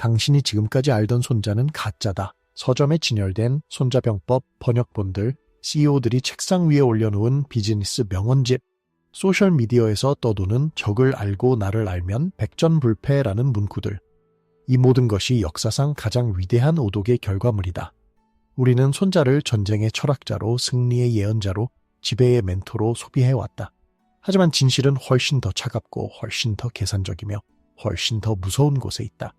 당신이 지금까지 알던 손자는 가짜다. 서점에 진열된 손자병법 번역본들, CEO들이 책상 위에 올려놓은 비즈니스 명언집, 소셜미디어에서 떠도는 적을 알고 나를 알면 백전불패라는 문구들. 이 모든 것이 역사상 가장 위대한 오독의 결과물이다. 우리는 손자를 전쟁의 철학자로, 승리의 예언자로, 지배의 멘토로 소비해왔다. 하지만 진실은 훨씬 더 차갑고 훨씬 더 계산적이며 훨씬 더 무서운 곳에 있다.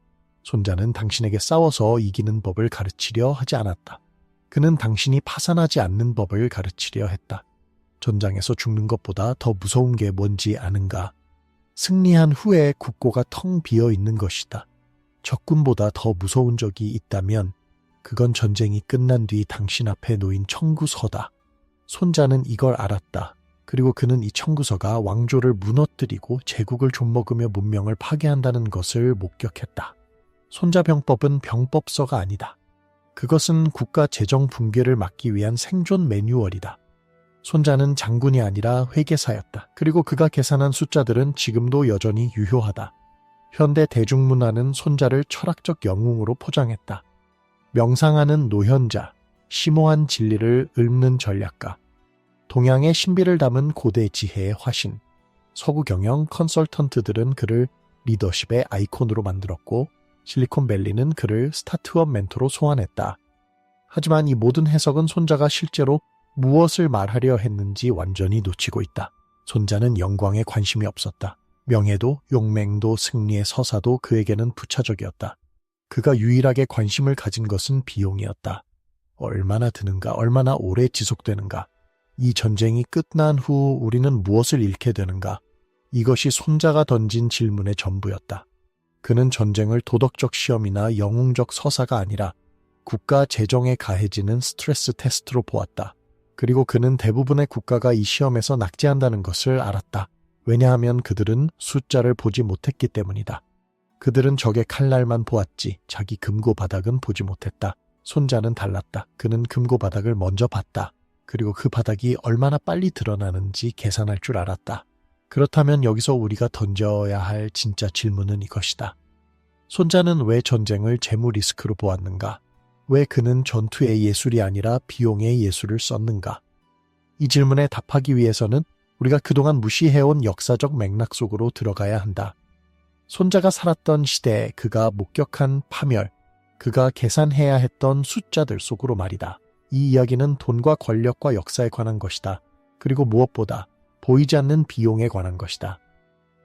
손자는 당신에게 싸워서 이기는 법을 가르치려 하지 않았다. 그는 당신이 파산하지 않는 법을 가르치려 했다. 전장에서 죽는 것보다 더 무서운 게 뭔지 아는가? 승리한 후에 국고가 텅 비어 있는 것이다. 적군보다 더 무서운 적이 있다면 그건 전쟁이 끝난 뒤 당신 앞에 놓인 청구서다. 손자는 이걸 알았다. 그리고 그는 이 청구서가 왕조를 무너뜨리고 제국을 좀먹으며 문명을 파괴한다는 것을 목격했다. 손자병법은 병법서가 아니다. 그것은 국가 재정 붕괴를 막기 위한 생존 매뉴얼이다. 손자는 장군이 아니라 회계사였다. 그리고 그가 계산한 숫자들은 지금도 여전히 유효하다. 현대 대중문화는 손자를 철학적 영웅으로 포장했다. 명상하는 노현자, 심오한 진리를 읊는 전략가, 동양의 신비를 담은 고대 지혜의 화신, 서구 경영 컨설턴트들은 그를 리더십의 아이콘으로 만들었고 실리콘밸리는 그를 스타트업 멘토로 소환했다. 하지만 이 모든 해석은 손자가 실제로 무엇을 말하려 했는지 완전히 놓치고 있다. 손자는 영광에 관심이 없었다. 명예도, 용맹도, 승리의 서사도 그에게는 부차적이었다. 그가 유일하게 관심을 가진 것은 비용이었다. 얼마나 드는가, 얼마나 오래 지속되는가, 이 전쟁이 끝난 후 우리는 무엇을 잃게 되는가, 이것이 손자가 던진 질문의 전부였다. 그는 전쟁을 도덕적 시험이나 영웅적 서사가 아니라 국가 재정에 가해지는 스트레스 테스트로 보았다. 그리고 그는 대부분의 국가가 이 시험에서 낙제한다는 것을 알았다. 왜냐하면 그들은 숫자를 보지 못했기 때문이다. 그들은 적의 칼날만 보았지 자기 금고 바닥은 보지 못했다. 손자는 달랐다. 그는 금고 바닥을 먼저 봤다. 그리고 그 바닥이 얼마나 빨리 드러나는지 계산할 줄 알았다. 그렇다면 여기서 우리가 던져야 할 진짜 질문은 이것이다. 손자는 왜 전쟁을 재무 리스크로 보았는가? 왜 그는 전투의 예술이 아니라 비용의 예술을 썼는가? 이 질문에 답하기 위해서는 우리가 그동안 무시해온 역사적 맥락 속으로 들어가야 한다. 손자가 살았던 시대에 그가 목격한 파멸, 그가 계산해야 했던 숫자들 속으로 말이다. 이 이야기는 돈과 권력과 역사에 관한 것이다. 그리고 무엇보다 보이지 않는 비용에 관한 것이다.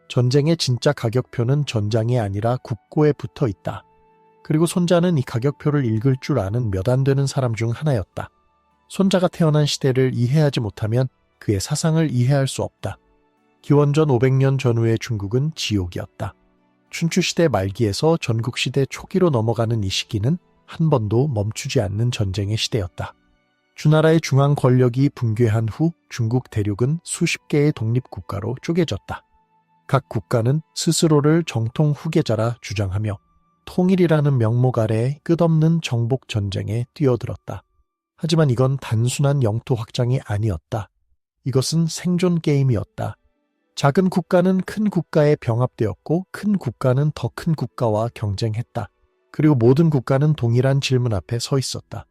전쟁의 진짜 가격표는 전장이 아니라 국고에 붙어 있다. 그리고 손자는 이 가격표를 읽을 줄 아는 몇 안 되는 사람 중 하나였다. 손자가 태어난 시대를 이해하지 못하면 그의 사상을 이해할 수 없다. 기원전 500년 전후의 중국은 지옥이었다. 춘추시대 말기에서 전국시대 초기로 넘어가는 이 시기는 한 번도 멈추지 않는 전쟁의 시대였다. 주나라의 중앙 권력이 붕괴한 후 중국 대륙은 수십 개의 독립국가로 쪼개졌다. 각 국가는 스스로를 정통 후계자라 주장하며 통일이라는 명목 아래 끝없는 정복 전쟁에 뛰어들었다. 하지만 이건 단순한 영토 확장이 아니었다. 이것은 생존 게임이었다. 작은 국가는 큰 국가에 병합되었고 큰 국가는 더 큰 국가와 경쟁했다. 그리고 모든 국가는 동일한 질문 앞에 서 있었다.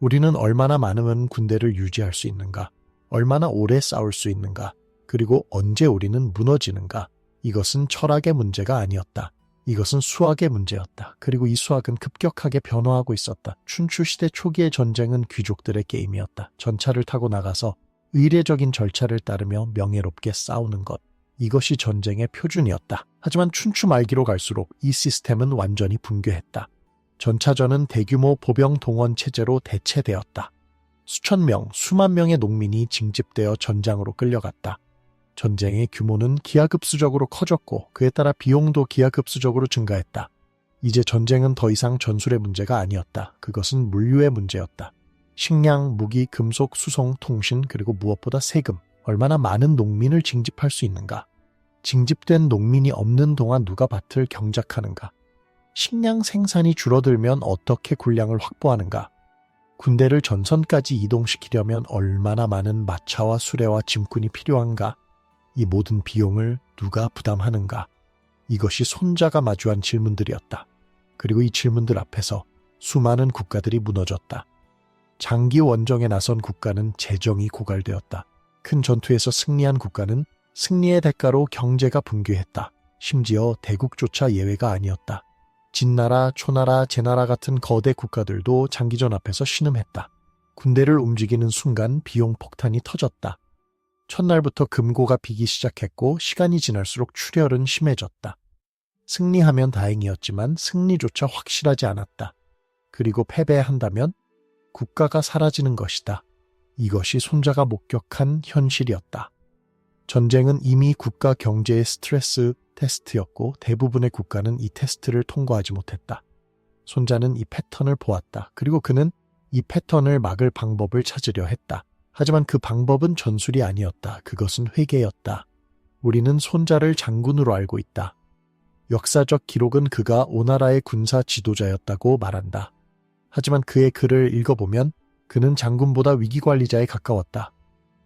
우리는 얼마나 많은 군대를 유지할 수 있는가? 얼마나 오래 싸울 수 있는가? 그리고 언제 우리는 무너지는가? 이것은 철학의 문제가 아니었다. 이것은 수학의 문제였다. 그리고 이 수학은 급격하게 변화하고 있었다. 춘추시대 초기의 전쟁은 귀족들의 게임이었다. 전차를 타고 나가서 의례적인 절차를 따르며 명예롭게 싸우는 것. 이것이 전쟁의 표준이었다. 하지만 춘추 말기로 갈수록 이 시스템은 완전히 붕괴했다. 전차전은 대규모 보병 동원 체제로 대체되었다. 수천 명, 수만 명의 농민이 징집되어 전장으로 끌려갔다. 전쟁의 규모는 기하급수적으로 커졌고 그에 따라 비용도 기하급수적으로 증가했다. 이제 전쟁은 더 이상 전술의 문제가 아니었다. 그것은 물류의 문제였다. 식량, 무기, 금속, 수송, 통신, 그리고 무엇보다 세금. 얼마나 많은 농민을 징집할 수 있는가? 징집된 농민이 없는 동안 누가 밭을 경작하는가? 식량 생산이 줄어들면 어떻게 군량을 확보하는가? 군대를 전선까지 이동시키려면 얼마나 많은 마차와 수레와 짐꾼이 필요한가? 이 모든 비용을 누가 부담하는가? 이것이 손자가 마주한 질문들이었다. 그리고 이 질문들 앞에서 수많은 국가들이 무너졌다. 장기 원정에 나선 국가는 재정이 고갈되었다. 큰 전투에서 승리한 국가는 승리의 대가로 경제가 붕괴했다. 심지어 대국조차 예외가 아니었다. 진나라, 초나라, 제나라 같은 거대 국가들도 장기전 앞에서 신음했다. 군대를 움직이는 순간 비용 폭탄이 터졌다. 첫날부터 금고가 비기 시작했고 시간이 지날수록 출혈은 심해졌다. 승리하면 다행이었지만 승리조차 확실하지 않았다. 그리고 패배한다면 국가가 사라지는 것이다. 이것이 손자가 목격한 현실이었다. 전쟁은 이미 국가 경제의 스트레스 테스트였고 대부분의 국가는 이 테스트를 통과하지 못했다. 손자는 이 패턴을 보았다. 그리고 그는 이 패턴을 막을 방법을 찾으려 했다. 하지만 그 방법은 전술이 아니었다. 그것은 회개였다. 우리는 손자를 장군으로 알고 있다. 역사적 기록은 그가 오나라의 군사 지도자였다고 말한다. 하지만 그의 글을 읽어보면 그는 장군보다 위기관리자에 가까웠다.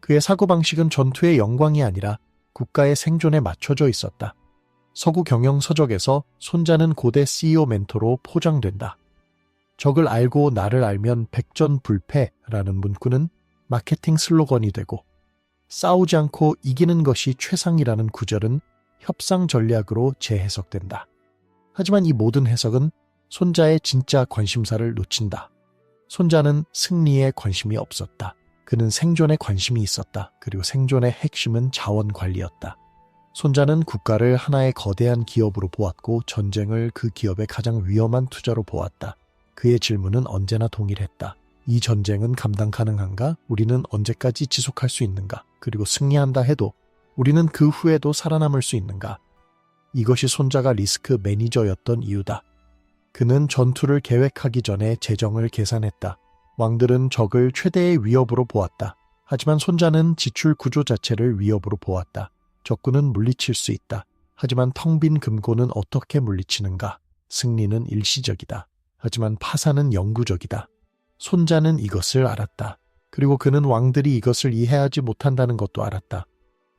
그의 사고방식은 전투의 영광이 아니라 국가의 생존에 맞춰져 있었다. 서구 경영서적에서 손자는 고대 CEO 멘토로 포장된다. 적을 알고 나를 알면 백전불패라는 문구는 마케팅 슬로건이 되고 싸우지 않고 이기는 것이 최상이라는 구절은 협상 전략으로 재해석된다. 하지만 이 모든 해석은 손자의 진짜 관심사를 놓친다. 손자는 승리에 관심이 없었다. 그는 생존에 관심이 있었다. 그리고 생존의 핵심은 자원 관리였다. 손자는 국가를 하나의 거대한 기업으로 보았고 전쟁을 그 기업의 가장 위험한 투자로 보았다. 그의 질문은 언제나 동일했다. 이 전쟁은 감당 가능한가? 우리는 언제까지 지속할 수 있는가? 그리고 승리한다 해도 우리는 그 후에도 살아남을 수 있는가? 이것이 손자가 리스크 매니저였던 이유다. 그는 전투를 계획하기 전에 재정을 계산했다. 왕들은 적을 최대의 위협으로 보았다. 하지만 손자는 지출 구조 자체를 위협으로 보았다. 적군은 물리칠 수 있다. 하지만 텅 빈 금고는 어떻게 물리치는가? 승리는 일시적이다. 하지만 파산은 영구적이다. 손자는 이것을 알았다. 그리고 그는 왕들이 이것을 이해하지 못한다는 것도 알았다.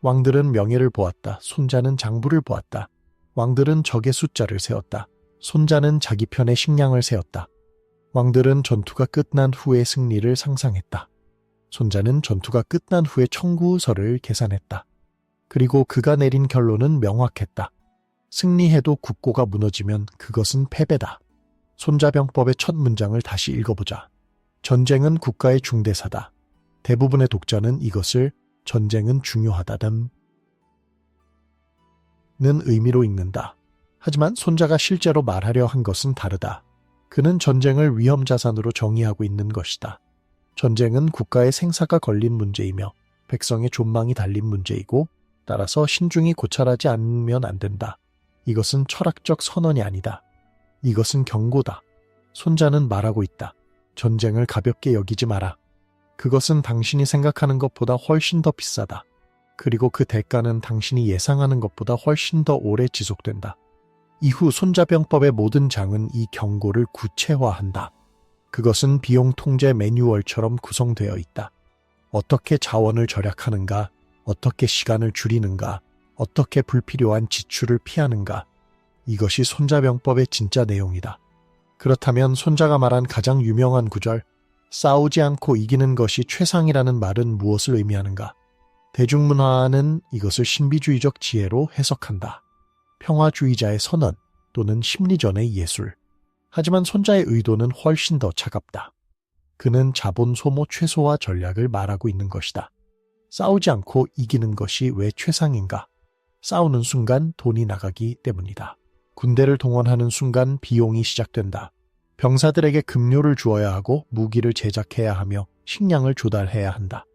왕들은 명예를 보았다. 손자는 장부를 보았다. 왕들은 적의 숫자를 세었다. 손자는 자기 편의 식량을 세었다. 왕들은 전투가 끝난 후의 승리를 상상했다. 손자는 전투가 끝난 후의 청구서를 계산했다. 그리고 그가 내린 결론은 명확했다. 승리해도 국고가 무너지면 그것은 패배다. 손자병법의 첫 문장을 다시 읽어보자. 전쟁은 국가의 중대사다. 대부분의 독자는 이것을 전쟁은 중요하다는 의미로 읽는다. 하지만 손자가 실제로 말하려 한 것은 다르다. 그는 전쟁을 위험자산으로 정의하고 있는 것이다. 전쟁은 국가의 생사가 걸린 문제이며 백성의 존망이 달린 문제이고 따라서 신중히 고찰하지 않으면 안 된다. 이것은 철학적 선언이 아니다. 이것은 경고다. 손자는 말하고 있다. 전쟁을 가볍게 여기지 마라. 그것은 당신이 생각하는 것보다 훨씬 더 비싸다. 그리고 그 대가는 당신이 예상하는 것보다 훨씬 더 오래 지속된다. 이후 손자병법의 모든 장은 이 경고를 구체화한다. 그것은 비용 통제 매뉴얼처럼 구성되어 있다. 어떻게 자원을 절약하는가, 어떻게 시간을 줄이는가, 어떻게 불필요한 지출을 피하는가. 이것이 손자병법의 진짜 내용이다. 그렇다면 손자가 말한 가장 유명한 구절, 싸우지 않고 이기는 것이 최상이라는 말은 무엇을 의미하는가? 대중문화는 이것을 신비주의적 지혜로 해석한다. 평화주의자의 선언 또는 심리전의 예술. 하지만 손자의 의도는 훨씬 더 차갑다. 그는 자본 소모 최소화 전략을 말하고 있는 것이다. 싸우지 않고 이기는 것이 왜 최상인가? 싸우는 순간 돈이 나가기 때문이다. 군대를 동원하는 순간 비용이 시작된다. 병사들에게 급료를 주어야 하고 무기를 제작해야 하며 식량을 조달해야 한다.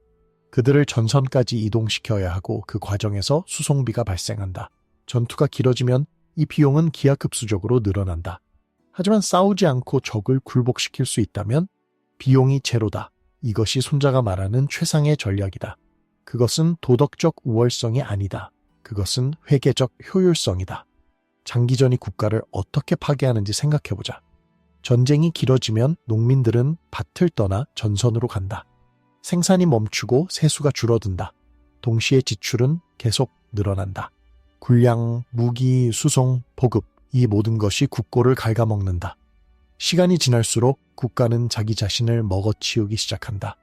그들을 전선까지 이동시켜야 하고 그 과정에서 수송비가 발생한다. 전투가 길어지면 이 비용은 기하급수적으로 늘어난다. 하지만 싸우지 않고 적을 굴복시킬 수 있다면 비용이 제로다. 이것이 손자가 말하는 최상의 전략이다. 그것은 도덕적 우월성이 아니다. 그것은 회계적 효율성이다. 장기전이 국가를 어떻게 파괴하는지 생각해보자. 전쟁이 길어지면 농민들은 밭을 떠나 전선으로 간다. 생산이 멈추고 세수가 줄어든다. 동시에 지출은 계속 늘어난다. 군량, 무기, 수송, 보급, 이 모든 것이 국고를 갉아먹는다. 시간이 지날수록 국가는 자기 자신을 먹어치우기 시작한다.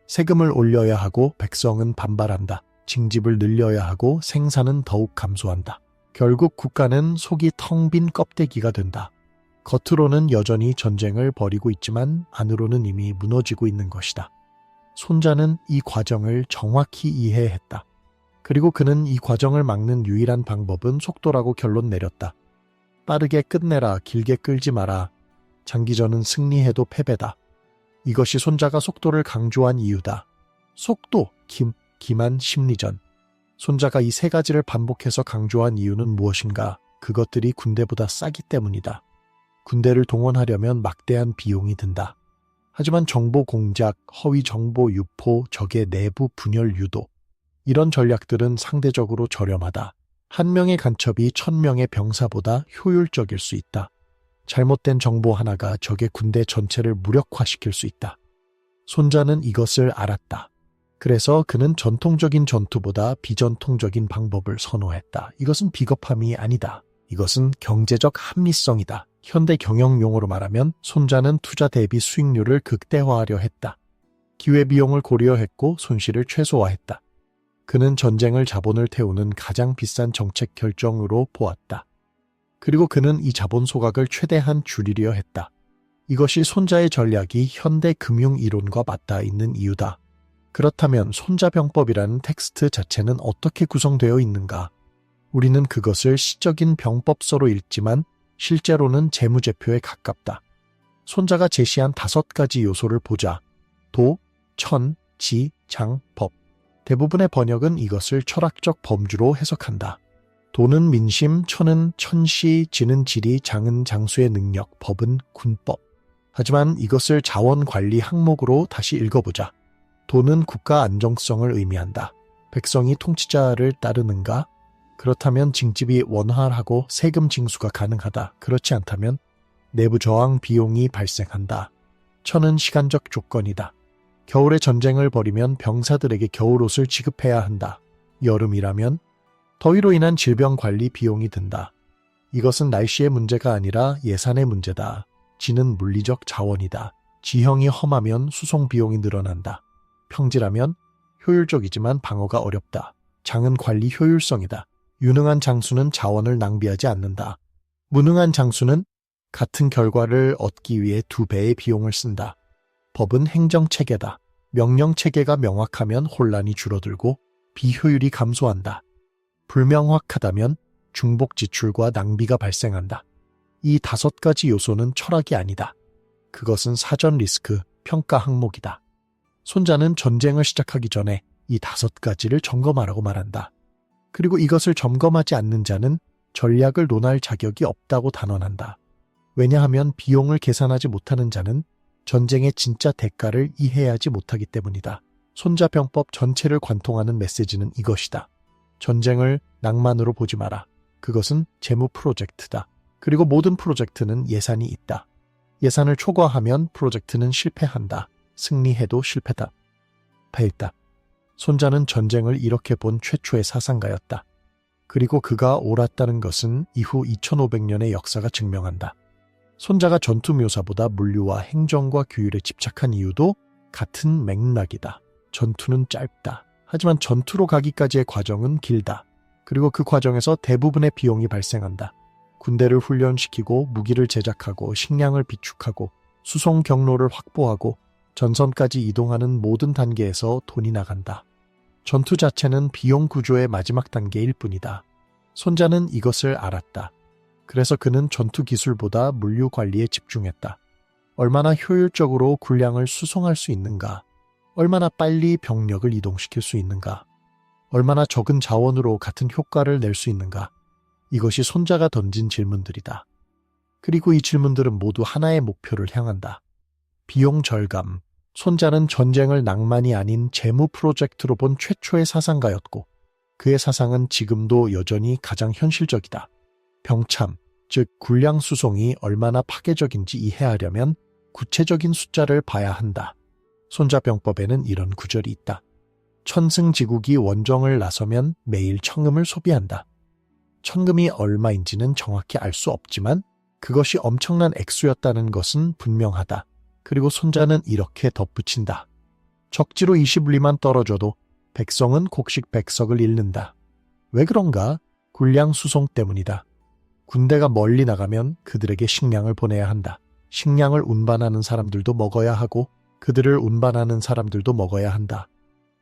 세금을 올려야 하고 백성은 반발한다. 징집을 늘려야 하고 생산은 더욱 감소한다. 결국 국가는 속이 텅 빈 껍데기가 된다. 겉으로는 여전히 전쟁을 벌이고 있지만 안으로는 이미 무너지고 있는 것이다. 손자는 이 과정을 정확히 이해했다. 그리고 그는 이 과정을 막는 유일한 방법은 속도라고 결론 내렸다. 빠르게 끝내라, 길게 끌지 마라. 장기전은 승리해도 패배다. 이것이 손자가 속도를 강조한 이유다. 속도, 기만, 심리전. 손자가 이 세 가지를 반복해서 강조한 이유는 무엇인가? 그것들이 군대보다 싸기 때문이다. 군대를 동원하려면 막대한 비용이 든다. 하지만 정보 공작, 허위 정보 유포, 적의 내부 분열 유도, 이런 전략들은 상대적으로 저렴하다. 한 명의 간첩이 1000명의 병사보다 효율적일 수 있다. 잘못된 정보 하나가 적의 군대 전체를 무력화시킬 수 있다. 손자는 이것을 알았다. 그래서 그는 전통적인 전투보다 비전통적인 방법을 선호했다. 이것은 비겁함이 아니다. 이것은 경제적 합리성이다. 현대 경영 용어로 말하면 손자는 투자 대비 수익률을 극대화하려 했다. 기회비용을 고려했고 손실을 최소화했다. 그는 전쟁을 자본을 태우는 가장 비싼 정책 결정으로 보았다. 그리고 그는 이 자본 소각을 최대한 줄이려 했다. 이것이 손자의 전략이 현대 금융 이론과 맞닿아 있는 이유다. 그렇다면 손자병법이라는 텍스트 자체는 어떻게 구성되어 있는가? 우리는 그것을 시적인 병법서로 읽지만 실제로는 재무제표에 가깝다. 손자가 제시한 5가지 요소를 보자. 도, 천, 지, 장, 법. 대부분의 번역은 이것을 철학적 범주로 해석한다. 도는 민심, 천은 천시, 지는 지리, 장은 장수의 능력, 법은 군법. 하지만 이것을 자원관리 항목으로 다시 읽어보자. 도는 국가 안정성을 의미한다. 백성이 통치자를 따르는가? 그렇다면 징집이 원활하고 세금 징수가 가능하다. 그렇지 않다면 내부 저항 비용이 발생한다. 천은 시간적 조건이다. 겨울에 전쟁을 벌이면 병사들에게 겨울옷을 지급해야 한다. 여름이라면 더위로 인한 질병 관리 비용이 든다. 이것은 날씨의 문제가 아니라 예산의 문제다. 지는 물리적 자원이다. 지형이 험하면 수송 비용이 늘어난다. 평지라면 효율적이지만 방어가 어렵다. 장은 관리 효율성이다. 유능한 장수는 자원을 낭비하지 않는다. 무능한 장수는 같은 결과를 얻기 위해 2배의 비용을 쓴다. 법은 행정체계다. 명령체계가 명확하면 혼란이 줄어들고 비효율이 감소한다. 불명확하다면 중복 지출과 낭비가 발생한다. 이 5가지 요소는 철학이 아니다. 그것은 사전 리스크, 평가 항목이다. 손자는 전쟁을 시작하기 전에 이 5가지를 점검하라고 말한다. 그리고 이것을 점검하지 않는 자는 전략을 논할 자격이 없다고 단언한다. 왜냐하면 비용을 계산하지 못하는 자는 전쟁의 진짜 대가를 이해하지 못하기 때문이다. 손자병법 전체를 관통하는 메시지는 이것이다. 전쟁을 낭만으로 보지 마라. 그것은 재무 프로젝트다. 그리고 모든 프로젝트는 예산이 있다. 예산을 초과하면 프로젝트는 실패한다. 승리해도 실패다. 패했다. 손자는 전쟁을 이렇게 본 최초의 사상가였다. 그리고 그가 옳았다는 것은 이후 2500년의 역사가 증명한다. 손자가 전투 묘사보다 물류와 행정과 규율에 집착한 이유도 같은 맥락이다. 전투는 짧다. 하지만 전투로 가기까지의 과정은 길다. 그리고 그 과정에서 대부분의 비용이 발생한다. 군대를 훈련시키고 무기를 제작하고 식량을 비축하고 수송 경로를 확보하고 전선까지 이동하는 모든 단계에서 돈이 나간다. 전투 자체는 비용 구조의 마지막 단계일 뿐이다. 손자는 이것을 알았다. 그래서 그는 전투 기술보다 물류 관리에 집중했다. 얼마나 효율적으로 군량을 수송할 수 있는가? 얼마나 빨리 병력을 이동시킬 수 있는가? 얼마나 적은 자원으로 같은 효과를 낼 수 있는가? 이것이 손자가 던진 질문들이다. 그리고 이 질문들은 모두 하나의 목표를 향한다. 비용 절감. 손자는 전쟁을 낭만이 아닌 재무 프로젝트로 본 최초의 사상가였고 그의 사상은 지금도 여전히 가장 현실적이다. 병참, 즉 군량 수송이 얼마나 파괴적인지 이해하려면 구체적인 숫자를 봐야 한다. 손자병법에는 이런 구절이 있다. 천승지국이 원정을 나서면 매일 청금을 소비한다. 청금이 얼마인지는 정확히 알 수 없지만 그것이 엄청난 액수였다는 것은 분명하다. 그리고 손자는 이렇게 덧붙인다. 적지로 20리만 떨어져도 백성은 곡식 백석을 잃는다. 왜 그런가? 군량 수송 때문이다. 군대가 멀리 나가면 그들에게 식량을 보내야 한다. 식량을 운반하는 사람들도 먹어야 하고 그들을 운반하는 사람들도 먹어야 한다.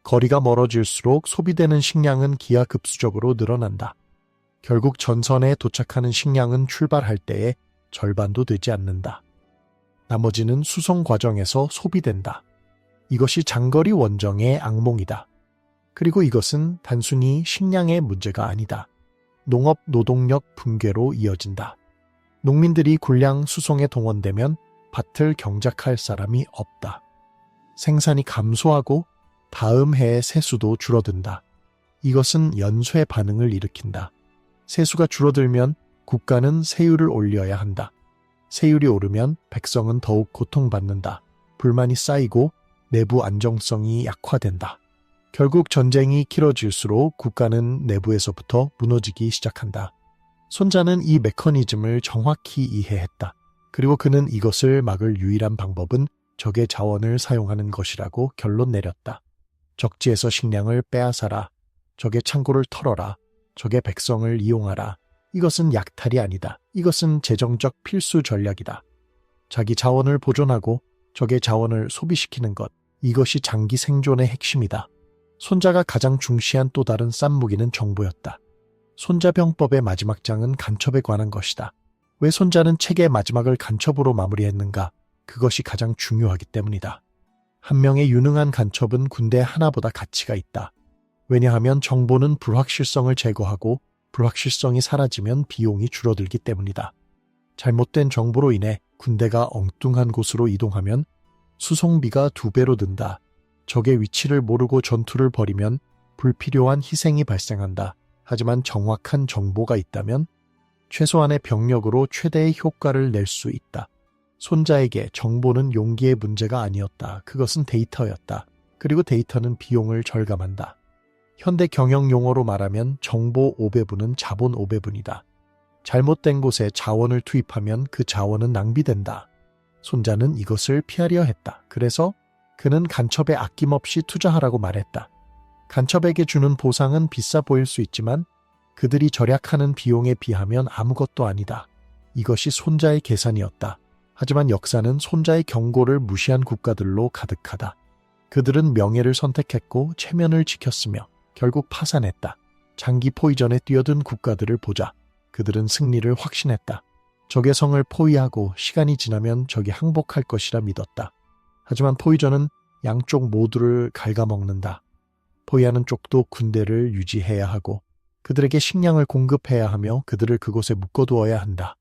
거리가 멀어질수록 소비되는 식량은 기하급수적으로 늘어난다. 결국 전선에 도착하는 식량은 출발할 때에 절반도 되지 않는다. 나머지는 수송 과정에서 소비된다. 이것이 장거리 원정의 악몽이다. 그리고 이것은 단순히 식량의 문제가 아니다. 농업 노동력 붕괴로 이어진다. 농민들이 군량 수송에 동원되면 밭을 경작할 사람이 없다. 생산이 감소하고 다음 해의 세수도 줄어든다. 이것은 연쇄 반응을 일으킨다. 세수가 줄어들면 국가는 세율을 올려야 한다. 세율이 오르면 백성은 더욱 고통받는다. 불만이 쌓이고 내부 안정성이 약화된다. 결국 전쟁이 길어질수록 국가는 내부에서부터 무너지기 시작한다. 손자는 이 메커니즘을 정확히 이해했다. 그리고 그는 이것을 막을 유일한 방법은 적의 자원을 사용하는 것이라고 결론 내렸다. 적지에서 식량을 빼앗아라. 적의 창고를 털어라. 적의 백성을 이용하라. 이것은 약탈이 아니다. 이것은 재정적 필수 전략이다. 자기 자원을 보존하고 적의 자원을 소비시키는 것. 이것이 장기 생존의 핵심이다. 손자가 가장 중시한 또 다른 쌈무기는 정보였다. 손자병법의 마지막 장은 간첩에 관한 것이다. 왜 손자는 책의 마지막을 간첩으로 마무리했는가? 그것이 가장 중요하기 때문이다. 한 명의 유능한 간첩은 군대 하나보다 가치가 있다. 왜냐하면 정보는 불확실성을 제거하고 불확실성이 사라지면 비용이 줄어들기 때문이다. 잘못된 정보로 인해 군대가 엉뚱한 곳으로 이동하면 수송비가 2배로 든다. 적의 위치를 모르고 전투를 벌이면 불필요한 희생이 발생한다. 하지만 정확한 정보가 있다면 최소한의 병력으로 최대의 효과를 낼 수 있다. 손자에게 정보는 용기의 문제가 아니었다. 그것은 데이터였다. 그리고 데이터는 비용을 절감한다. 현대 경영 용어로 말하면 정보 5배분은 자본 5배분이다. 잘못된 곳에 자원을 투입하면 그 자원은 낭비된다. 손자는 이것을 피하려 했다. 그래서 그는 간첩에 아낌없이 투자하라고 말했다. 간첩에게 주는 보상은 비싸 보일 수 있지만 그들이 절약하는 비용에 비하면 아무것도 아니다. 이것이 손자의 계산이었다. 하지만 역사는 손자의 경고를 무시한 국가들로 가득하다. 그들은 명예를 선택했고 체면을 지켰으며 결국 파산했다. 장기 포위전에 뛰어든 국가들을 보자. 그들은 승리를 확신했다. 적의 성을 포위하고 시간이 지나면 적이 항복할 것이라 믿었다. 하지만 포위전은 양쪽 모두를 갉아먹는다. 포위하는 쪽도 군대를 유지해야 하고 그들에게 식량을 공급해야 하며 그들을 그곳에 묶어두어야 한다.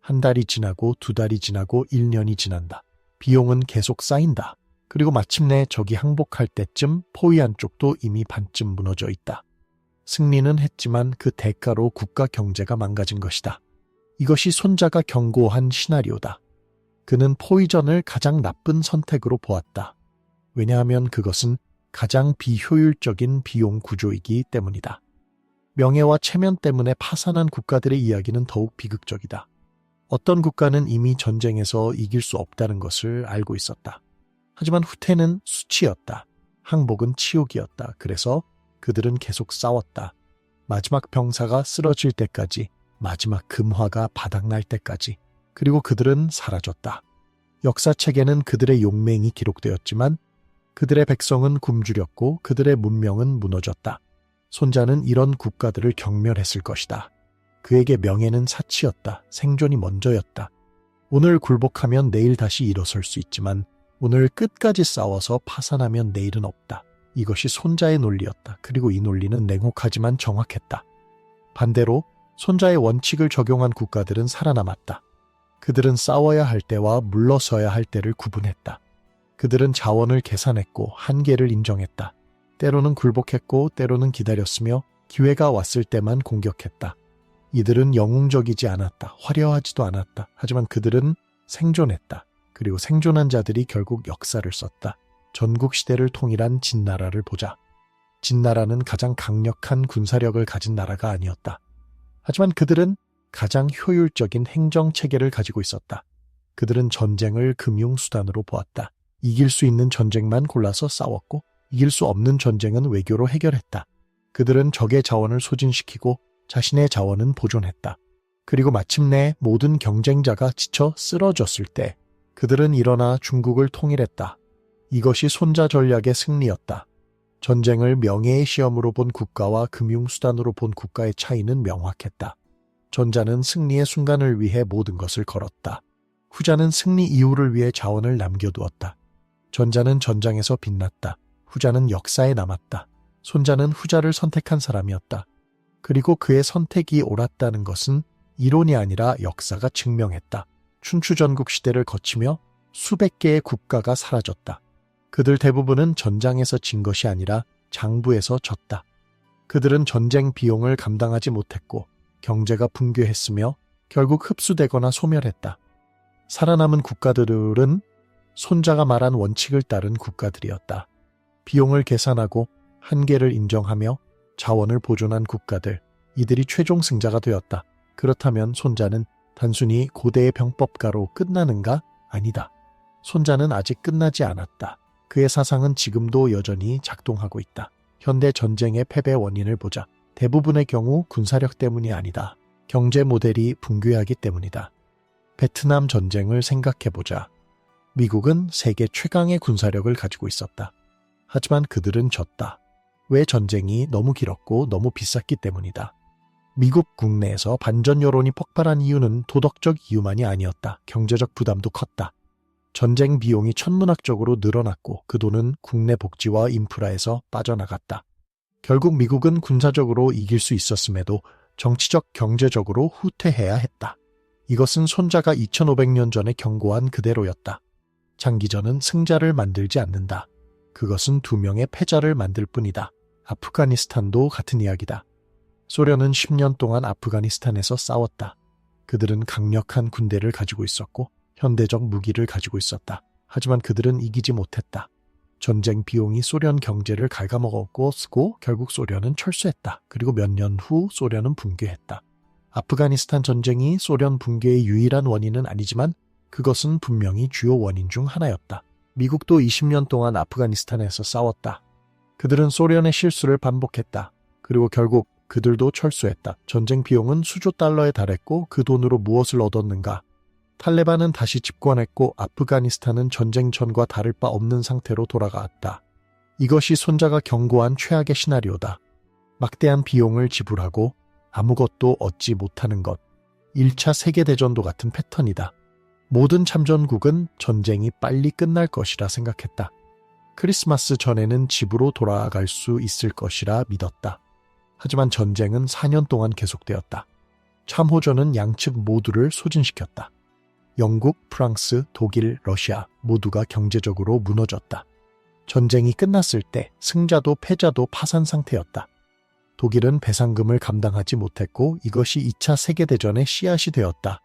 한 달이 지나고 2달이 지나고 1년이 지난다. 비용은 계속 쌓인다. 그리고 마침내 적이 항복할 때쯤 포위한 쪽도 이미 반쯤 무너져 있다. 승리는 했지만 그 대가로 국가 경제가 망가진 것이다. 이것이 손자가 경고한 시나리오다. 그는 포위전을 가장 나쁜 선택으로 보았다. 왜냐하면 그것은 가장 비효율적인 비용 구조이기 때문이다. 명예와 체면 때문에 파산한 국가들의 이야기는 더욱 비극적이다. 어떤 국가는 이미 전쟁에서 이길 수 없다는 것을 알고 있었다. 하지만 후퇴는 수치였다. 항복은 치욕이었다. 그래서 그들은 계속 싸웠다. 마지막 병사가 쓰러질 때까지, 마지막 금화가 바닥날 때까지. 그리고 그들은 사라졌다. 역사책에는 그들의 용맹이 기록되었지만 그들의 백성은 굶주렸고 그들의 문명은 무너졌다. 손자는 이런 국가들을 경멸했을 것이다. 그에게 명예는 사치였다. 생존이 먼저였다. 오늘 굴복하면 내일 다시 일어설 수 있지만 오늘 끝까지 싸워서 파산하면 내일은 없다. 이것이 손자의 논리였다. 그리고 이 논리는 냉혹하지만 정확했다. 반대로 손자의 원칙을 적용한 국가들은 살아남았다. 그들은 싸워야 할 때와 물러서야 할 때를 구분했다. 그들은 자원을 계산했고 한계를 인정했다. 때로는 굴복했고 때로는 기다렸으며 기회가 왔을 때만 공격했다. 이들은 영웅적이지 않았다. 화려하지도 않았다. 하지만 그들은 생존했다. 그리고 생존한 자들이 결국 역사를 썼다. 전국 시대를 통일한 진나라를 보자. 진나라는 가장 강력한 군사력을 가진 나라가 아니었다. 하지만 그들은 가장 효율적인 행정 체계를 가지고 있었다. 그들은 전쟁을 금융수단으로 보았다. 이길 수 있는 전쟁만 골라서 싸웠고 이길 수 없는 전쟁은 외교로 해결했다. 그들은 적의 자원을 소진시키고 자신의 자원은 보존했다. 그리고 마침내 모든 경쟁자가 지쳐 쓰러졌을 때 그들은 일어나 중국을 통일했다. 이것이 손자 전략의 승리였다. 전쟁을 명예의 시험으로 본 국가와 금융수단으로 본 국가의 차이는 명확했다. 전자는 승리의 순간을 위해 모든 것을 걸었다. 후자는 승리 이후를 위해 자원을 남겨두었다. 전자는 전장에서 빛났다. 후자는 역사에 남았다. 손자는 후자를 선택한 사람이었다. 그리고 그의 선택이 옳았다는 것은 이론이 아니라 역사가 증명했다. 춘추전국 시대를 거치며 수백 개의 국가가 사라졌다. 그들 대부분은 전장에서 진 것이 아니라 장부에서 졌다. 그들은 전쟁 비용을 감당하지 못했고 경제가 붕괴했으며 결국 흡수되거나 소멸했다. 살아남은 국가들은 손자가 말한 원칙을 따른 국가들이었다. 비용을 계산하고 한계를 인정하며 자원을 보존한 국가들, 이들이 최종 승자가 되었다. 그렇다면 손자는 단순히 고대의 병법가로 끝나는가? 아니다. 손자는 아직 끝나지 않았다. 그의 사상은 지금도 여전히 작동하고 있다. 현대 전쟁의 패배 원인을 보자. 대부분의 경우 군사력 때문이 아니다. 경제 모델이 붕괴하기 때문이다. 베트남 전쟁을 생각해보자. 미국은 세계 최강의 군사력을 가지고 있었다. 하지만 그들은 졌다. 왜? 전쟁이 너무 길었고 너무 비쌌기 때문이다. 미국 국내에서 반전 여론이 폭발한 이유는 도덕적 이유만이 아니었다. 경제적 부담도 컸다. 전쟁 비용이 천문학적으로 늘어났고 그 돈은 국내 복지와 인프라에서 빠져나갔다. 결국 미국은 군사적으로 이길 수 있었음에도 정치적, 경제적으로 후퇴해야 했다. 이것은 손자가 2500년 전에 경고한 그대로였다. 장기전은 승자를 만들지 않는다. 그것은 두 명의 패자를 만들 뿐이다. 아프가니스탄도 같은 이야기다. 소련은 10년 동안 아프가니스탄에서 싸웠다. 그들은 강력한 군대를 가지고 있었고 현대적 무기를 가지고 있었다. 하지만 그들은 이기지 못했다. 전쟁 비용이 소련 경제를 갉아먹었고 쓰고 결국 소련은 철수했다. 그리고 몇 년 후 소련은 붕괴했다. 아프가니스탄 전쟁이 소련 붕괴의 유일한 원인은 아니지만 그것은 분명히 주요 원인 중 하나였다. 미국도 20년 동안 아프가니스탄에서 싸웠다. 그들은 소련의 실수를 반복했다. 그리고 결국 그들도 철수했다. 전쟁 비용은 수조 달러에 달했고 그 돈으로 무엇을 얻었는가? 탈레반은 다시 집권했고 아프가니스탄은 전쟁 전과 다를 바 없는 상태로 돌아갔다. 이것이 손자가 경고한 최악의 시나리오다. 막대한 비용을 지불하고 아무것도 얻지 못하는 것. 1차 세계대전도 같은 패턴이다. 모든 참전국은 전쟁이 빨리 끝날 것이라 생각했다. 크리스마스 전에는 집으로 돌아갈 수 있을 것이라 믿었다. 하지만 전쟁은 4년 동안 계속되었다. 참호전은 양측 모두를 소진시켰다. 영국, 프랑스, 독일, 러시아 모두가 경제적으로 무너졌다. 전쟁이 끝났을 때 승자도 패자도 파산 상태였다. 독일은 배상금을 감당하지 못했고 이것이 2차 세계대전의 씨앗이 되었다.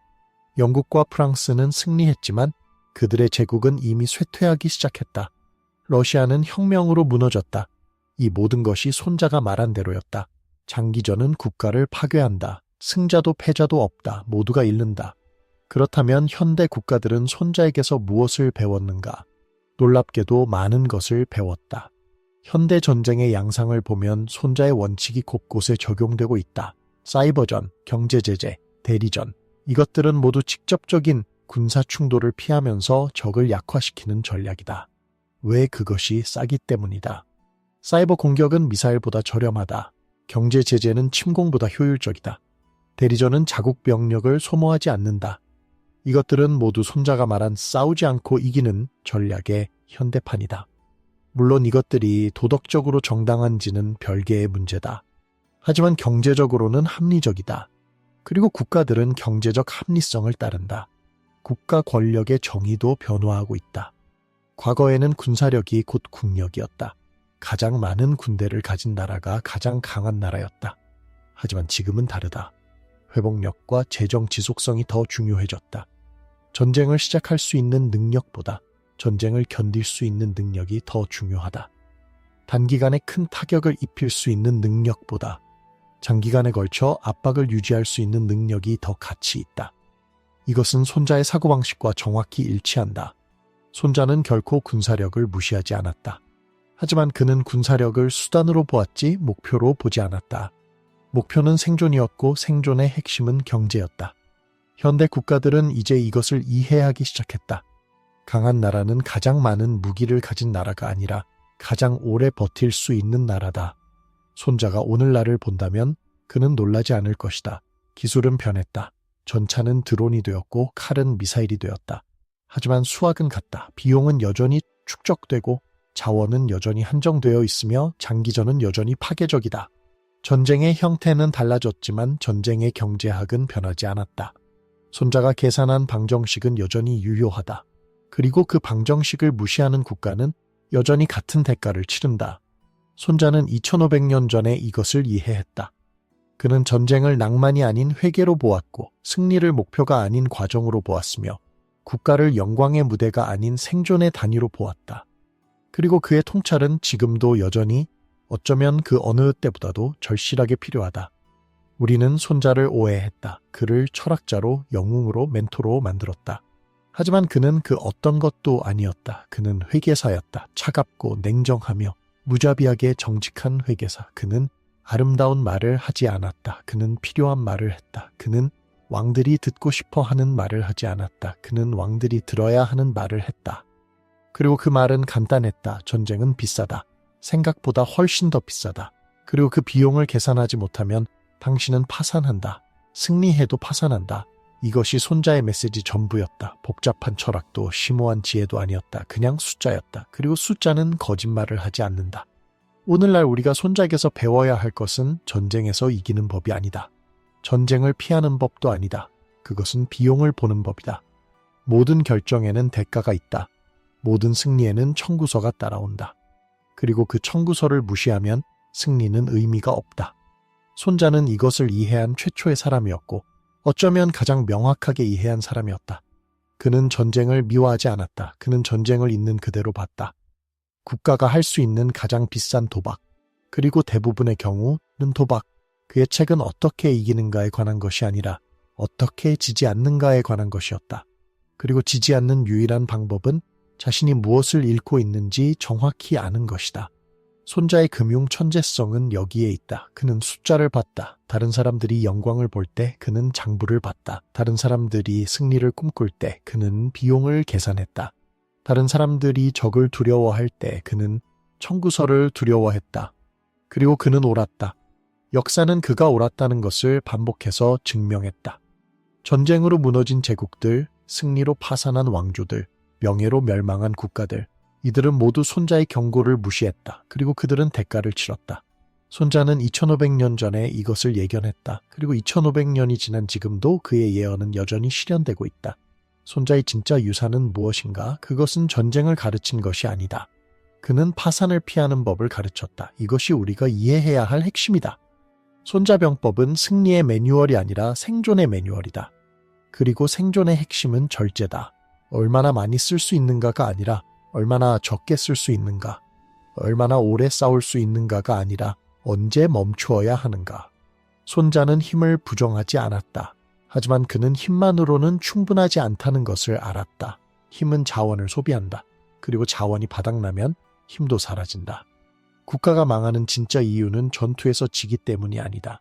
영국과 프랑스는 승리했지만 그들의 제국은 이미 쇠퇴하기 시작했다. 러시아는 혁명으로 무너졌다. 이 모든 것이 손자가 말한 대로였다. 장기전은 국가를 파괴한다. 승자도 패자도 없다. 모두가 잃는다. 그렇다면 현대 국가들은 손자에게서 무엇을 배웠는가? 놀랍게도 많은 것을 배웠다. 현대 전쟁의 양상을 보면 손자의 원칙이 곳곳에 적용되고 있다. 사이버전, 경제제재, 대리전, 이것들은 모두 직접적인 군사 충돌을 피하면서 적을 약화시키는 전략이다. 왜? 그것이 싸기 때문이다. 사이버 공격은 미사일보다 저렴하다. 경제 제재는 침공보다 효율적이다. 대리전은 자국 병력을 소모하지 않는다. 이것들은 모두 손자가 말한 싸우지 않고 이기는 전략의 현대판이다. 물론 이것들이 도덕적으로 정당한지는 별개의 문제다. 하지만 경제적으로는 합리적이다. 그리고 국가들은 경제적 합리성을 따른다. 국가 권력의 정의도 변화하고 있다. 과거에는 군사력이 곧 국력이었다. 가장 많은 군대를 가진 나라가 가장 강한 나라였다. 하지만 지금은 다르다. 회복력과 재정 지속성이 더 중요해졌다. 전쟁을 시작할 수 있는 능력보다 전쟁을 견딜 수 있는 능력이 더 중요하다. 단기간에 큰 타격을 입힐 수 있는 능력보다 장기간에 걸쳐 압박을 유지할 수 있는 능력이 더 가치 있다. 이것은 손자의 사고방식과 정확히 일치한다. 손자는 결코 군사력을 무시하지 않았다. 하지만 그는 군사력을 수단으로 보았지 목표로 보지 않았다. 목표는 생존이었고 생존의 핵심은 경제였다. 현대 국가들은 이제 이것을 이해하기 시작했다. 강한 나라는 가장 많은 무기를 가진 나라가 아니라 가장 오래 버틸 수 있는 나라다. 손자가 오늘날을 본다면 그는 놀라지 않을 것이다. 기술은 변했다. 전차는 드론이 되었고 칼은 미사일이 되었다. 하지만 수학은 같다. 비용은 여전히 축적되고 자원은 여전히 한정되어 있으며 장기전은 여전히 파괴적이다. 전쟁의 형태는 달라졌지만 전쟁의 경제학은 변하지 않았다. 손자가 계산한 방정식은 여전히 유효하다. 그리고 그 방정식을 무시하는 국가는 여전히 같은 대가를 치른다. 손자는 2500년 전에 이것을 이해했다. 그는 전쟁을 낭만이 아닌 회계로 보았고 승리를 목표가 아닌 과정으로 보았으며 국가를 영광의 무대가 아닌 생존의 단위로 보았다. 그리고 그의 통찰은 지금도 여전히 어쩌면 그 어느 때보다도 절실하게 필요하다. 우리는 손자를 오해했다. 그를 철학자로, 영웅으로, 멘토로 만들었다. 하지만 그는 그 어떤 것도 아니었다. 그는 회계사였다. 차갑고 냉정하며 무자비하게 정직한 회계사. 그는 아름다운 말을 하지 않았다. 그는 필요한 말을 했다. 그는 왕들이 듣고 싶어 하는 말을 하지 않았다. 그는 왕들이 들어야 하는 말을 했다. 그리고 그 말은 간단했다. 전쟁은 비싸다. 생각보다 훨씬 더 비싸다. 그리고 그 비용을 계산하지 못하면 당신은 파산한다. 승리해도 파산한다. 이것이 손자의 메시지 전부였다. 복잡한 철학도 심오한 지혜도 아니었다. 그냥 숫자였다. 그리고 숫자는 거짓말을 하지 않는다. 오늘날 우리가 손자에게서 배워야 할 것은 전쟁에서 이기는 법이 아니다. 전쟁을 피하는 법도 아니다. 그것은 비용을 보는 법이다. 모든 결정에는 대가가 있다. 모든 승리에는 청구서가 따라온다. 그리고 그 청구서를 무시하면 승리는 의미가 없다. 손자는 이것을 이해한 최초의 사람이었고 어쩌면 가장 명확하게 이해한 사람이었다. 그는 전쟁을 미워하지 않았다. 그는 전쟁을 있는 그대로 봤다. 국가가 할 수 있는 가장 비싼 도박, 그리고 대부분의 경우는 도박. 그의 책은 어떻게 이기는가에 관한 것이 아니라 어떻게 지지 않는가에 관한 것이었다. 그리고 지지 않는 유일한 방법은 자신이 무엇을 잃고 있는지 정확히 아는 것이다. 손자의 금융 천재성은 여기에 있다. 그는 숫자를 봤다. 다른 사람들이 영광을 볼 때 그는 장부를 봤다. 다른 사람들이 승리를 꿈꿀 때 그는 비용을 계산했다. 다른 사람들이 적을 두려워할 때 그는 청구서를 두려워했다. 그리고 그는 옳았다. 역사는 그가 옳았다는 것을 반복해서 증명했다. 전쟁으로 무너진 제국들, 승리로 파산한 왕조들, 명예로 멸망한 국가들, 이들은 모두 손자의 경고를 무시했다. 그리고 그들은 대가를 치렀다. 손자는 2500년 전에 이것을 예견했다. 그리고 2500년이 지난 지금도 그의 예언은 여전히 실현되고 있다. 손자의 진짜 유산은 무엇인가? 그것은 전쟁을 가르친 것이 아니다. 그는 파산을 피하는 법을 가르쳤다. 이것이 우리가 이해해야 할 핵심이다. 손자병법은 승리의 매뉴얼이 아니라 생존의 매뉴얼이다. 그리고 생존의 핵심은 절제다. 얼마나 많이 쓸 수 있는가가 아니라 얼마나 적게 쓸 수 있는가, 얼마나 오래 싸울 수 있는가가 아니라 언제 멈추어야 하는가. 손자는 힘을 부정하지 않았다. 하지만 그는 힘만으로는 충분하지 않다는 것을 알았다. 힘은 자원을 소비한다. 그리고 자원이 바닥나면 힘도 사라진다. 국가가 망하는 진짜 이유는 전투에서 지기 때문이 아니다.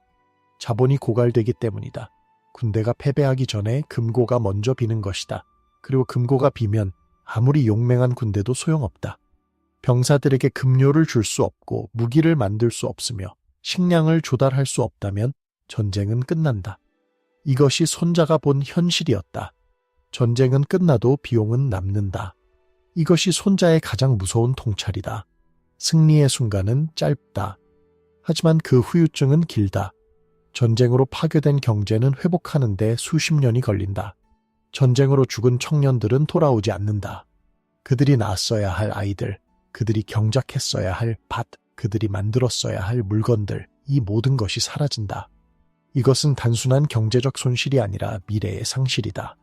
자본이 고갈되기 때문이다. 군대가 패배하기 전에 금고가 먼저 비는 것이다. 그리고 금고가 비면 아무리 용맹한 군대도 소용없다. 병사들에게 급료를 줄 수 없고 무기를 만들 수 없으며 식량을 조달할 수 없다면 전쟁은 끝난다. 이것이 손자가 본 현실이었다. 전쟁은 끝나도 비용은 남는다. 이것이 손자의 가장 무서운 통찰이다. 승리의 순간은 짧다. 하지만 그 후유증은 길다. 전쟁으로 파괴된 경제는 회복하는 데 수십 년이 걸린다. 전쟁으로 죽은 청년들은 돌아오지 않는다. 그들이 낳았어야 할 아이들, 그들이 경작했어야 할 밭, 그들이 만들었어야 할 물건들, 이 모든 것이 사라진다. 이것은 단순한 경제적 손실이 아니라 미래의 상실이다.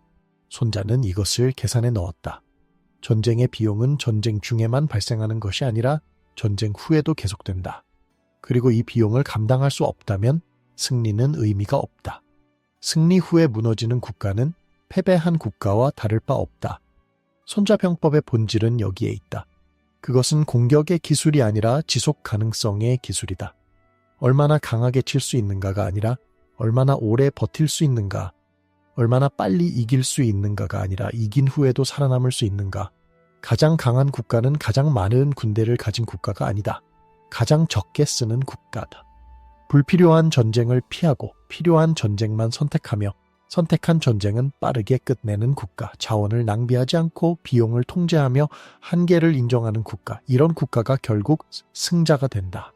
손자는 이것을 계산에 넣었다. 전쟁의 비용은 전쟁 중에만 발생하는 것이 아니라 전쟁 후에도 계속된다. 그리고 이 비용을 감당할 수 없다면 승리는 의미가 없다. 승리 후에 무너지는 국가는 패배한 국가와 다를 바 없다. 손자병법의 본질은 여기에 있다. 그것은 공격의 기술이 아니라 지속 가능성의 기술이다. 얼마나 강하게 칠 수 있는가가 아니라 얼마나 오래 버틸 수 있는가, 얼마나 빨리 이길 수 있는가가 아니라 이긴 후에도 살아남을 수 있는가. 가장 강한 국가는 가장 많은 군대를 가진 국가가 아니다. 가장 적게 쓰는 국가다. 불필요한 전쟁을 피하고 필요한 전쟁만 선택하며 선택한 전쟁은 빠르게 끝내는 국가, 자원을 낭비하지 않고 비용을 통제하며 한계를 인정하는 국가, 이런 국가가 결국 승자가 된다.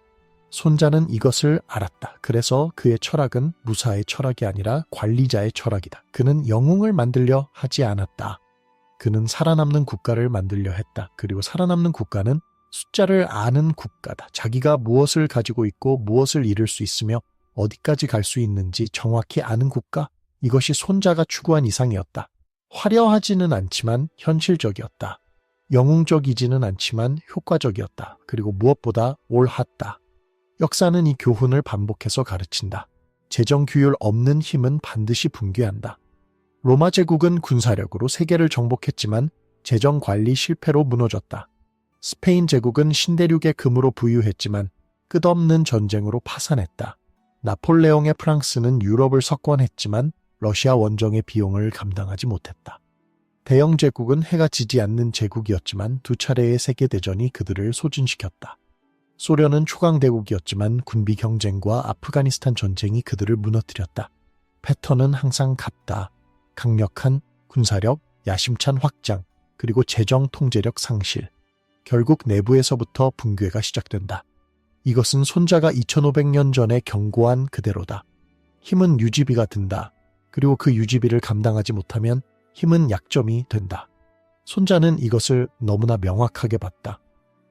손자는 이것을 알았다. 그래서 그의 철학은 무사의 철학이 아니라 관리자의 철학이다. 그는 영웅을 만들려 하지 않았다. 그는 살아남는 국가를 만들려 했다. 그리고 살아남는 국가는 숫자를 아는 국가다. 자기가 무엇을 가지고 있고 무엇을 잃을 수 있으며 어디까지 갈 수 있는지 정확히 아는 국가, 이것이 손자가 추구한 이상이었다. 화려하지는 않지만 현실적이었다. 영웅적이지는 않지만 효과적이었다. 그리고 무엇보다 옳았다. 역사는 이 교훈을 반복해서 가르친다. 재정 규율 없는 힘은 반드시 붕괴한다. 로마 제국은 군사력으로 세계를 정복했지만 재정 관리 실패로 무너졌다. 스페인 제국은 신대륙의 금으로 부유했지만 끝없는 전쟁으로 파산했다. 나폴레옹의 프랑스는 유럽을 석권했지만 러시아 원정의 비용을 감당하지 못했다. 대영 제국은 해가 지지 않는 제국이었지만 두 차례의 세계대전이 그들을 소진시켰다. 소련은 초강대국이었지만 군비 경쟁과 아프가니스탄 전쟁이 그들을 무너뜨렸다. 패턴은 항상 같다. 강력한 군사력, 야심찬 확장, 그리고 재정 통제력 상실. 결국 내부에서부터 붕괴가 시작된다. 이것은 손자가 2500년 전에 경고한 그대로다. 힘은 유지비가 든다. 그리고 그 유지비를 감당하지 못하면 힘은 약점이 된다. 손자는 이것을 너무나 명확하게 봤다.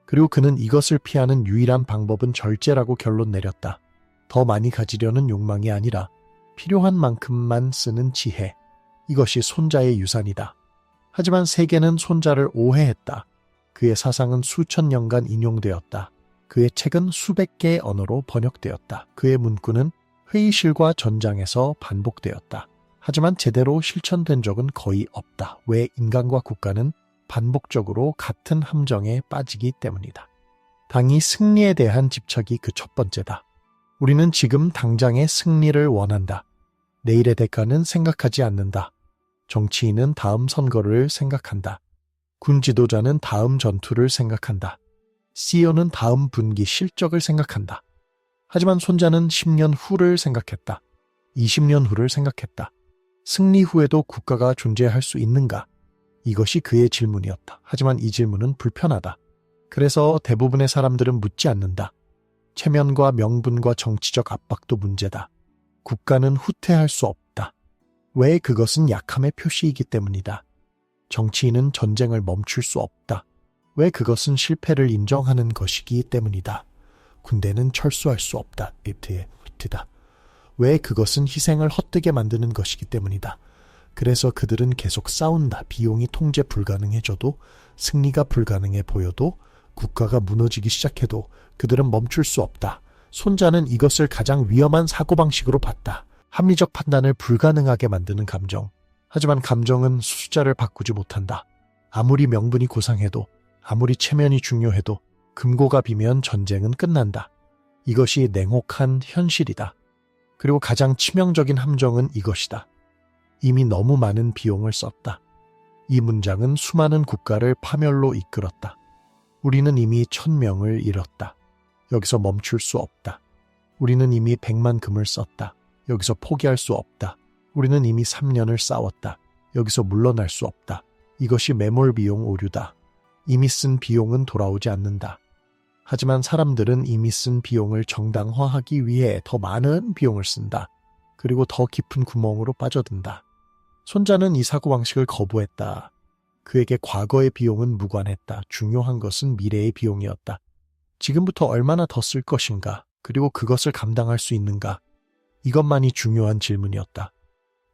그리고 그는 이것을 피하는 유일한 방법은 절제라고 결론 내렸다. 더 많이 가지려는 욕망이 아니라 필요한 만큼만 쓰는 지혜. 이것이 손자의 유산이다. 하지만 세계는 손자를 오해했다. 그의 사상은 수천 년간 인용되었다. 그의 책은 수백 개의 언어로 번역되었다. 그의 문구는 회의실과 전장에서 반복되었다. 하지만 제대로 실천된 적은 거의 없다. 왜? 인간과 국가는 반복적으로 같은 함정에 빠지기 때문이다. 당이 승리에 대한 집착이 그 첫 번째다. 우리는 지금 당장의 승리를 원한다. 내일의 대가는 생각하지 않는다. 정치인은 다음 선거를 생각한다. 군 지도자는 다음 전투를 생각한다. CEO는 다음 분기 실적을 생각한다. 하지만 손자는 10년 후를 생각했다. 20년 후를 생각했다. 승리 후에도 국가가 존재할 수 있는가? 이것이 그의 질문이었다. 하지만 이 질문은 불편하다. 그래서 대부분의 사람들은 묻지 않는다. 체면과 명분과 정치적 압박도 문제다. 국가는 후퇴할 수 없다. 왜? 그것은 약함의 표시이기 때문이다. 정치인은 전쟁을 멈출 수 없다. 왜? 그것은 실패를 인정하는 것이기 때문이다. 군대는 철수할 수 없다. 후퇴다. 왜? 그것은 희생을 헛되게 만드는 것이기 때문이다. 그래서 그들은 계속 싸운다. 비용이 통제 불가능해져도, 승리가 불가능해 보여도, 국가가 무너지기 시작해도 그들은 멈출 수 없다. 손자는 이것을 가장 위험한 사고방식으로 봤다. 합리적 판단을 불가능하게 만드는 감정. 하지만 감정은 숫자를 바꾸지 못한다. 아무리 명분이 고상해도, 아무리 체면이 중요해도 금고가 비면 전쟁은 끝난다. 이것이 냉혹한 현실이다. 그리고 가장 치명적인 함정은 이것이다. 이미 너무 많은 비용을 썼다. 이 문장은 수많은 국가를 파멸로 이끌었다. 우리는 이미 1000명을 잃었다. 여기서 멈출 수 없다. 우리는 이미 100만 금을 썼다. 여기서 포기할 수 없다. 우리는 이미 3년을 싸웠다. 여기서 물러날 수 없다. 이것이 매몰 비용 오류다. 이미 쓴 비용은 돌아오지 않는다. 하지만 사람들은 이미 쓴 비용을 정당화하기 위해 더 많은 비용을 쓴다. 그리고 더 깊은 구멍으로 빠져든다. 손자는 이 사고방식을 거부했다. 그에게 과거의 비용은 무관했다. 중요한 것은 미래의 비용이었다. 지금부터 얼마나 더 쓸 것인가? 그리고 그것을 감당할 수 있는가? 이것만이 중요한 질문이었다.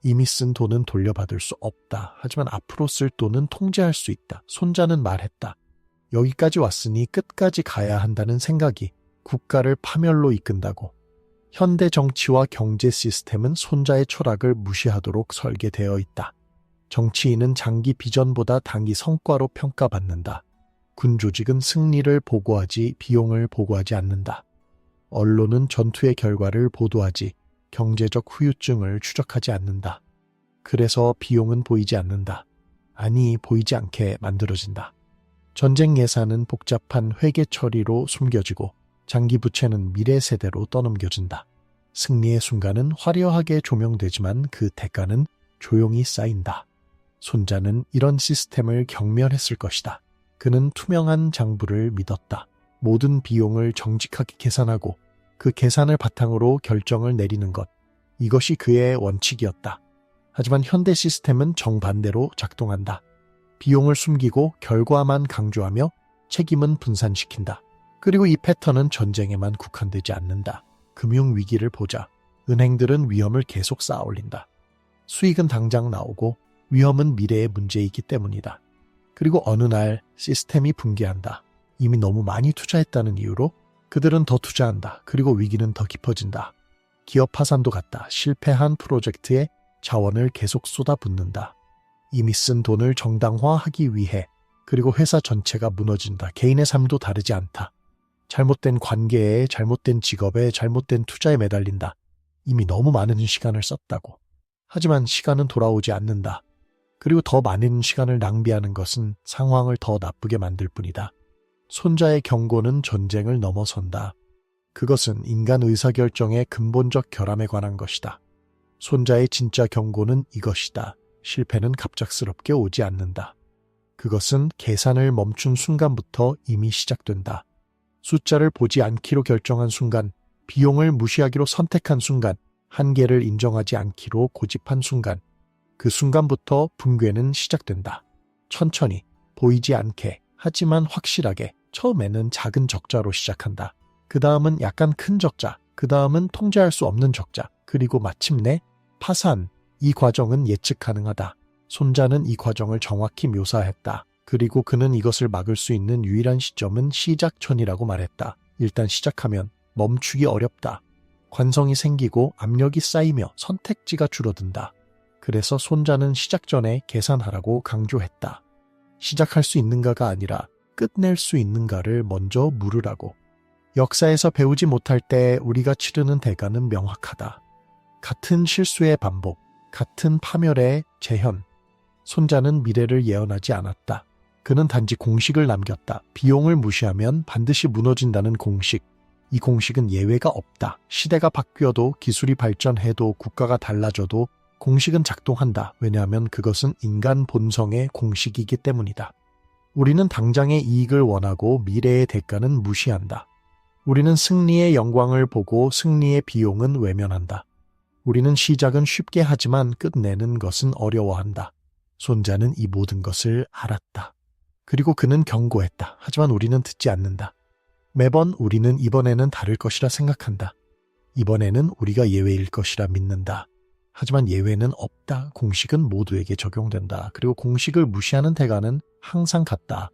이미 쓴 돈은 돌려받을 수 없다. 하지만 앞으로 쓸 돈은 통제할 수 있다. 손자는 말했다. 여기까지 왔으니 끝까지 가야 한다는 생각이 국가를 파멸로 이끈다고. 현대 정치와 경제 시스템은 손자의 철학을 무시하도록 설계되어 있다. 정치인은 장기 비전보다 단기 성과로 평가받는다. 군 조직은 승리를 보고하지 비용을 보고하지 않는다. 언론은 전투의 결과를 보도하지 경제적 후유증을 추적하지 않는다. 그래서 비용은 보이지 않는다. 아니, 보이지 않게 만들어진다. 전쟁 예산은 복잡한 회계 처리로 숨겨지고 장기 부채는 미래 세대로 떠넘겨진다. 승리의 순간은 화려하게 조명되지만 그 대가는 조용히 쌓인다. 손자는 이런 시스템을 경멸했을 것이다. 그는 투명한 장부를 믿었다. 모든 비용을 정직하게 계산하고 그 계산을 바탕으로 결정을 내리는 것. 이것이 그의 원칙이었다. 하지만 현대 시스템은 정반대로 작동한다. 비용을 숨기고 결과만 강조하며 책임은 분산시킨다. 그리고 이 패턴은 전쟁에만 국한되지 않는다. 금융위기를 보자. 은행들은 위험을 계속 쌓아 올린다. 수익은 당장 나오고 위험은 미래의 문제이기 때문이다. 그리고 어느 날 시스템이 붕괴한다. 이미 너무 많이 투자했다는 이유로 그들은 더 투자한다. 그리고 위기는 더 깊어진다. 기업 파산도 같다. 실패한 프로젝트에 자원을 계속 쏟아붓는다. 이미 쓴 돈을 정당화하기 위해. 그리고 회사 전체가 무너진다. 개인의 삶도 다르지 않다. 잘못된 관계에, 잘못된 직업에, 잘못된 투자에 매달린다. 이미 너무 많은 시간을 썼다고. 하지만 시간은 돌아오지 않는다. 그리고 더 많은 시간을 낭비하는 것은 상황을 더 나쁘게 만들 뿐이다. 손자의 경고는 전쟁을 넘어선다. 그것은 인간 의사결정의 근본적 결함에 관한 것이다. 손자의 진짜 경고는 이것이다. 실패는 갑작스럽게 오지 않는다. 그것은 계산을 멈춘 순간부터 이미 시작된다. 숫자를 보지 않기로 결정한 순간, 비용을 무시하기로 선택한 순간, 한계를 인정하지 않기로 고집한 순간, 그 순간부터 붕괴는 시작된다. 천천히, 보이지 않게, 하지만 확실하게, 처음에는 작은 적자로 시작한다. 그 다음은 약간 큰 적자, 그 다음은 통제할 수 없는 적자, 그리고 마침내 파산. 이 과정은 예측 가능하다. 손자는 이 과정을 정확히 묘사했다. 그리고 그는 이것을 막을 수 있는 유일한 시점은 시작전이라고 말했다. 일단 시작하면 멈추기 어렵다. 관성이 생기고 압력이 쌓이며 선택지가 줄어든다. 그래서 손자는 시작 전에 계산하라고 강조했다. 시작할 수 있는가가 아니라 끝낼 수 있는가를 먼저 물으라고. 역사에서 배우지 못할 때 우리가 치르는 대가는 명확하다. 같은 실수의 반복, 같은 파멸의 재현. 손자는 미래를 예언하지 않았다. 그는 단지 공식을 남겼다. 비용을 무시하면 반드시 무너진다는 공식. 이 공식은 예외가 없다. 시대가 바뀌어도 기술이 발전해도 국가가 달라져도 공식은 작동한다. 왜냐하면 그것은 인간 본성의 공식이기 때문이다. 우리는 당장의 이익을 원하고 미래의 대가는 무시한다. 우리는 승리의 영광을 보고 승리의 비용은 외면한다. 우리는 시작은 쉽게 하지만 끝내는 것은 어려워한다. 손자는 이 모든 것을 알았다. 그리고 그는 경고했다. 하지만 우리는 듣지 않는다. 매번 우리는 이번에는 다를 것이라 생각한다. 이번에는 우리가 예외일 것이라 믿는다. 하지만 예외는 없다. 공식은 모두에게 적용된다. 그리고 공식을 무시하는 대가는 항상 같다.